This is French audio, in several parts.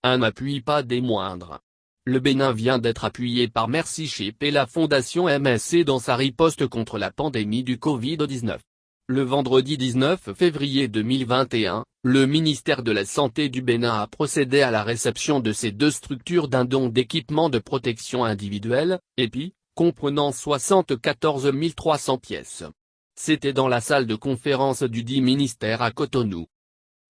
Un appui pas des moindres. Le Bénin vient d'être appuyé par Mercy Ships et la fondation MSC dans sa riposte contre la pandémie du Covid-19. Le vendredi 19 février 2021, le ministère de la Santé du Bénin a procédé à la réception de ces deux structures d'un don d'équipements de protection individuelle, EPI, comprenant 74 300 pièces. C'était dans la salle de conférence du dit ministère à Cotonou.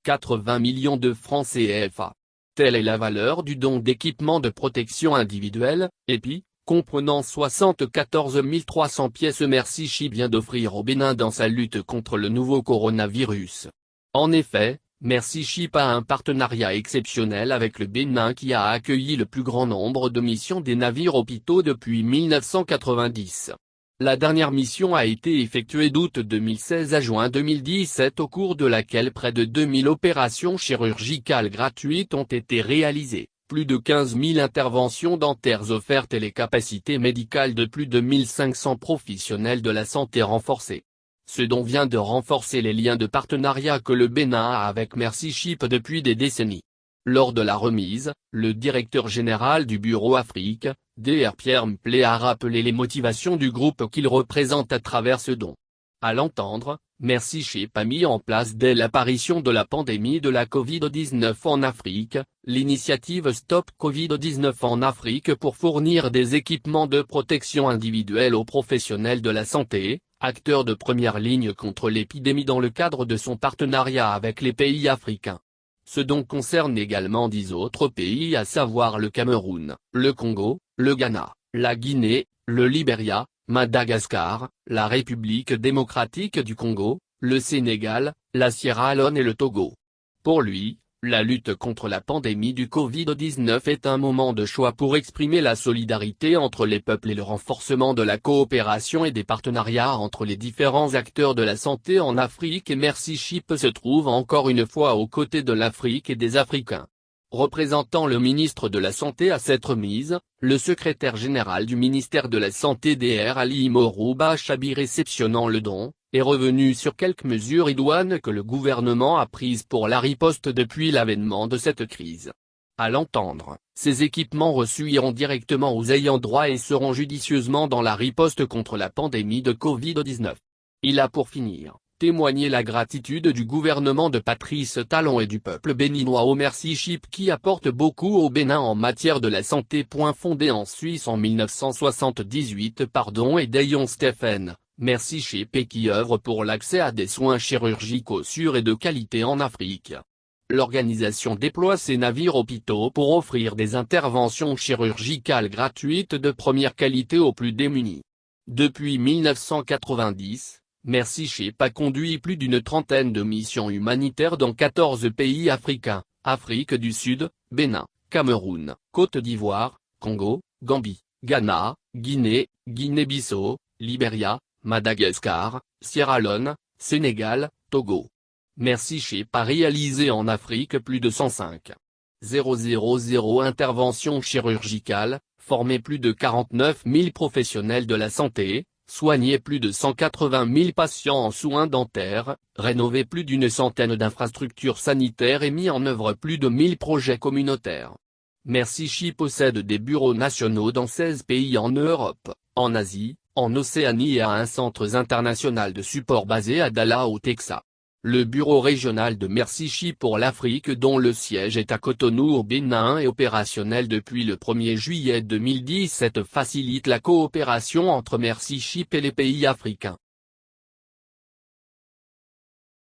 80 millions de francs CFA. Telle est la valeur du don d'équipements de protection individuelle, EPI, comprenant 74 300 pièces Mercy Ships vient d'offrir au Bénin dans sa lutte contre le nouveau coronavirus. En effet, Mercy Ships a un partenariat exceptionnel avec le Bénin qui a accueilli le plus grand nombre de missions des navires hôpitaux depuis 1990. La dernière mission a été effectuée d'août 2016 à juin 2017 au cours de laquelle près de 2000 opérations chirurgicales gratuites ont été réalisées, plus de 15 000 interventions dentaires offertes et les capacités médicales de plus de 1500 professionnels de la santé renforcées. Ce don vient de renforcer les liens de partenariat que le Bénin a avec Mercy Ships depuis des décennies. Lors de la remise, le directeur général du Bureau Afrique, Dr Pierre Mplé a rappelé les motivations du groupe qu'il représente à travers ce don. À l'entendre, Mercy Ships a mis en place dès l'apparition de la pandémie de la Covid-19 en Afrique, l'initiative Stop Covid-19 en Afrique pour fournir des équipements de protection individuelle aux professionnels de la santé, acteurs de première ligne contre l'épidémie dans le cadre de son partenariat avec les pays africains. Ce don concerne également 10 autres pays à savoir le Cameroun, le Congo, le Ghana, la Guinée, le Libéria, Madagascar, la République démocratique du Congo, le Sénégal, la Sierra Leone et le Togo. Pour lui, la lutte contre la pandémie du Covid-19 est un moment de choix pour exprimer la solidarité entre les peuples et le renforcement de la coopération et des partenariats entre les différents acteurs de la santé en Afrique et Mercy Ships se trouve encore une fois aux côtés de l'Afrique et des Africains. Représentant le ministre de la Santé à cette remise, le secrétaire général du ministère de la Santé Dr Ali Morouba Chabi réceptionnant le don, est revenu sur quelques mesures idoines que le gouvernement a prises pour la riposte depuis l'avènement de cette crise. À l'entendre, ces équipements reçus iront directement aux ayants droit et seront judicieusement dans la riposte contre la pandémie de Covid-19. Il a pour finir témoigné la gratitude du gouvernement de Patrice Talon et du peuple béninois au Mercy Ships qui apporte beaucoup au Bénin en matière de la santé. Fondé en Suisse en 1978 par Don et Dayon Stephen, Mercy Ships et qui œuvre pour l'accès à des soins chirurgicaux sûrs et de qualité en Afrique. L'organisation déploie ses navires hôpitaux pour offrir des interventions chirurgicales gratuites de première qualité aux plus démunis. Depuis 1990, Mercy Ships a conduit plus d'une trentaine de missions humanitaires dans 14 pays africains, Afrique du Sud, Bénin, Cameroun, Côte d'Ivoire, Congo, Gambie, Ghana, Guinée, Guinée-Bissau, Libéria, Madagascar, Sierra Leone, Sénégal, Togo. Mercy Ships a réalisé en Afrique plus de 105,000 interventions chirurgicales, formé plus de 49 000 professionnels de la santé, soigné plus de 180 000 patients en soins dentaires, rénové plus d'une centaine d'infrastructures sanitaires et mis en œuvre plus de 1000 projets communautaires. Mercy Ships possède des bureaux nationaux dans 16 pays en Europe, en Asie, en Océanie et a un centre international de support basé à Dallas au Texas. Le bureau régional de Mercy Ships pour l'Afrique dont le siège est à Cotonou au Bénin est opérationnel depuis le 1er juillet 2017 facilite la coopération entre Mercy Ships et les pays africains.